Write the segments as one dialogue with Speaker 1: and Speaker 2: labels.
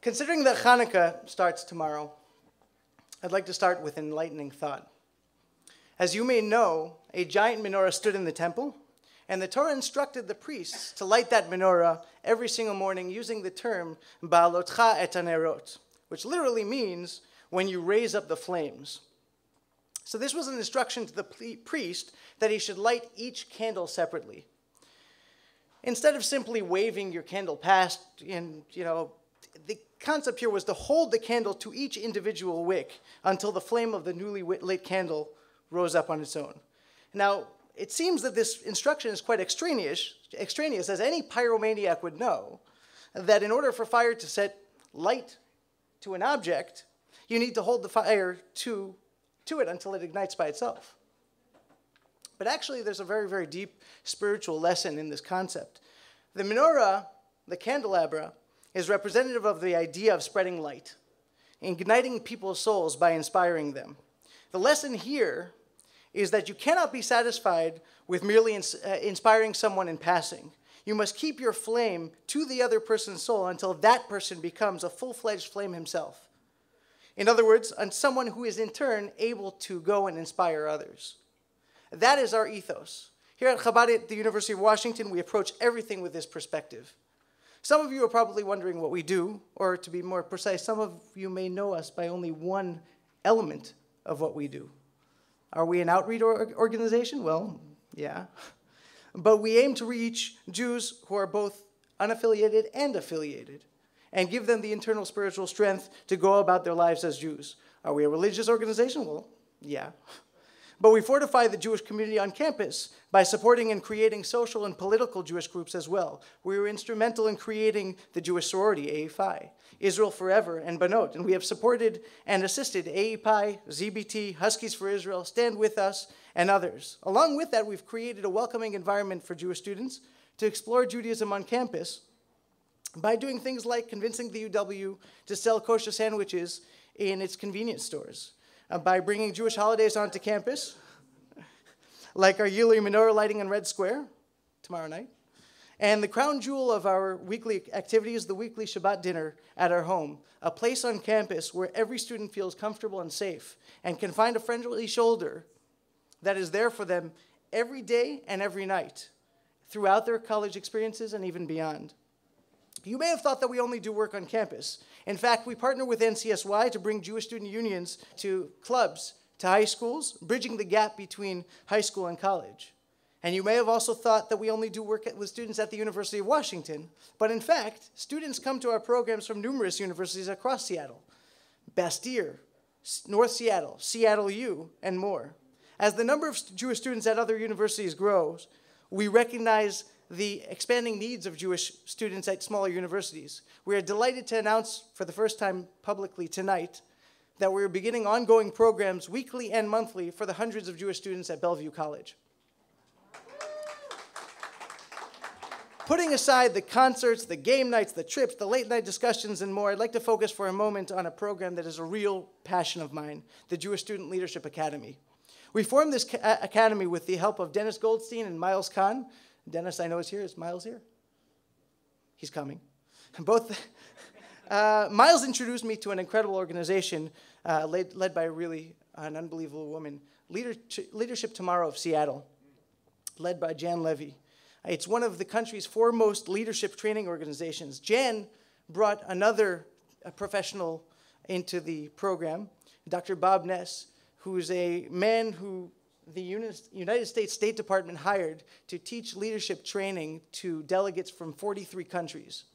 Speaker 1: Considering that Hanukkah starts tomorrow, I'd like to start with enlightening thought. As you may know, a giant menorah stood in the temple, and the Torah instructed the priests to light that menorah every single morning using the term Ba'alotcha et hanerot, which literally means when you raise up the flames. So this was an instruction to the priest that he should light each candle separately. Instead of simply waving your candle past, the concept here was to hold the candle to each individual wick until the flame of the newly lit candle rose up on its own. Now, it seems that this instruction is quite extraneous, as any pyromaniac would know, that in order for fire to set light to an object, you need to hold the fire to it until it ignites by itself. But actually, there's a very, very deep spiritual lesson in this concept. The menorah, the candelabra, is representative of the idea of spreading light, igniting people's souls by inspiring them. The lesson here is that you cannot be satisfied with merely inspiring someone in passing. You must keep your flame to the other person's soul until that person becomes a full-fledged flame himself. In other words, someone who is in turn able to go and inspire others. That is our ethos. Here at Chabad at the University of Washington, we approach everything with this perspective. Some of you are probably wondering what we do, or to be more precise, some of you may know us by only one element of what we do. Are we an outreach organization? Well, yeah. But we aim to reach Jews who are both unaffiliated and affiliated, and give them the internal spiritual strength to go about their lives as Jews. Are we a religious organization? Well, yeah. But we fortify the Jewish community on campus by supporting and creating social and political Jewish groups as well. We were instrumental in creating the Jewish sorority, ATMY, Israel Forever, and Banot. And we have supported and assisted ATMY, ZBT, Huskies for Israel, Stand With Us, and others. Along with that, we've created a welcoming environment for Jewish students to explore Judaism on campus by doing things like convincing the UW to sell kosher sandwiches in its convenience stores. By bringing Jewish holidays onto campus, like our yearly menorah lighting in Red Square tomorrow night. And the crown jewel of our weekly activity is the weekly Shabbat dinner at our home, a place on campus where every student feels comfortable and safe and can find a friendly shoulder that is there for them every day and every night throughout their college experiences and even beyond. You may have thought that we only do work on campus. In fact, we partner with NCSY to bring Jewish student unions to clubs, to high schools, bridging the gap between high school and college. And you may have also thought that we only do work with students at the University of Washington. But in fact, students come to our programs from numerous universities across Seattle. Bastyr, North Seattle, Seattle U, and more. As the number of Jewish students at other universities grows, we recognize the expanding needs of Jewish students at smaller universities. We are delighted to announce for the first time publicly tonight that we're beginning ongoing programs weekly and monthly for the hundreds of Jewish students at Bellevue College. Putting aside the concerts, the game nights, the trips, the late night discussions, and more, I'd like to focus for a moment on a program that is a real passion of mine, the Jewish Student Leadership Academy. We formed this academy with the help of Dennis Goldstein and Miles Kahn. Dennis, I know, is here. Is Miles here? He's coming. Both. Miles introduced me to an incredible organization led by an unbelievable woman, Leadership Tomorrow of Seattle, led by Jan Levy. It's one of the country's foremost leadership training organizations. Jan brought another professional into the program, Dr. Bob Ness, who is a man who the United States State Department hired to teach leadership training to delegates from 43 countries.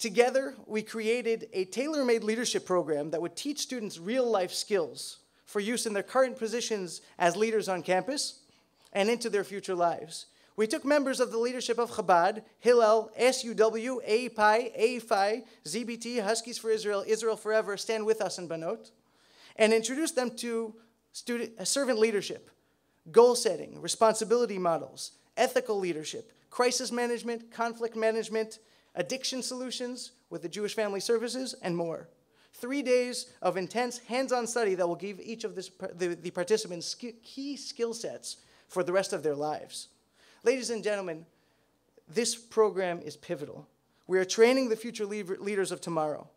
Speaker 1: Together, we created a tailor-made leadership program that would teach students real-life skills for use in their current positions as leaders on campus and into their future lives. We took members of the leadership of Chabad, Hillel, SUW, ATMY, ZBT, Huskies for Israel, Israel Forever, Stand With Us, and Banot, and introduced them to servant leadership, goal setting, responsibility models, ethical leadership, crisis management, conflict management, addiction solutions with the Jewish Family Services, and more. 3 days of intense hands-on study that will give each of the participants key skill sets for the rest of their lives. Ladies and gentlemen, this program is pivotal. We are training the future leaders of tomorrow.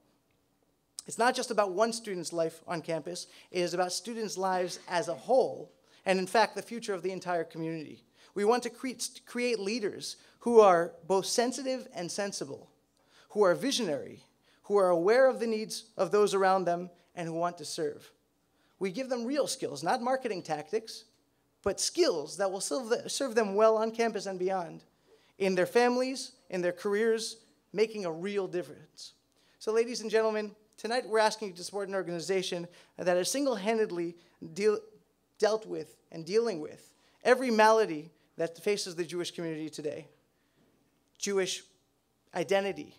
Speaker 1: It's not just about one student's life on campus. It is about students' lives as a whole, and in fact, the future of the entire community. We want to create leaders who are both sensitive and sensible, who are visionary, who are aware of the needs of those around them, and who want to serve. We give them real skills, not marketing tactics, but skills that will serve them well on campus and beyond, in their families, in their careers, making a real difference. So ladies and gentlemen, tonight we're asking you to support an organization that has single-handedly dealt with and dealing with every malady that faces the Jewish community today. Jewish identity,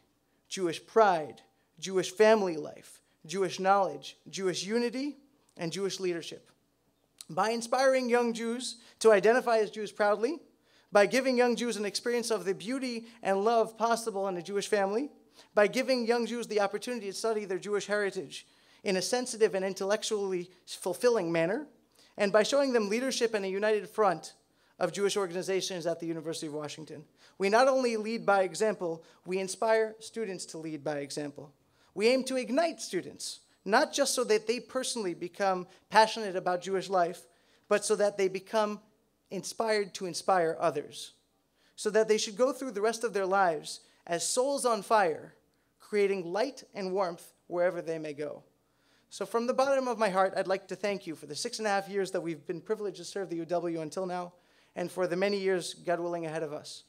Speaker 1: Jewish pride, Jewish family life, Jewish knowledge, Jewish unity, and Jewish leadership. By inspiring young Jews to identify as Jews proudly, by giving young Jews an experience of the beauty and love possible in a Jewish family, by giving young Jews the opportunity to study their Jewish heritage in a sensitive and intellectually fulfilling manner, and by showing them leadership and a united front of Jewish organizations at the University of Washington. We not only lead by example, we inspire students to lead by example. We aim to ignite students, not just so that they personally become passionate about Jewish life, but so that they become inspired to inspire others, so that they should go through the rest of their lives as souls on fire, creating light and warmth wherever they may go. So from the bottom of my heart, I'd like to thank you for the 6.5 years that we've been privileged to serve the UW until now, and for the many years, God willing, ahead of us.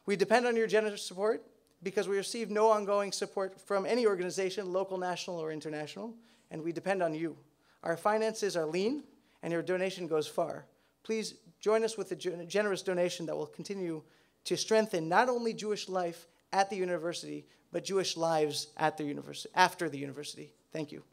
Speaker 1: We depend on your generous support because we receive no ongoing support from any organization, local, national, or international, and we depend on you. Our finances are lean, and your donation goes far. Please join us with a generous donation that will continue to strengthen not only Jewish life at the university, but Jewish lives at the university, after the university. Thank you.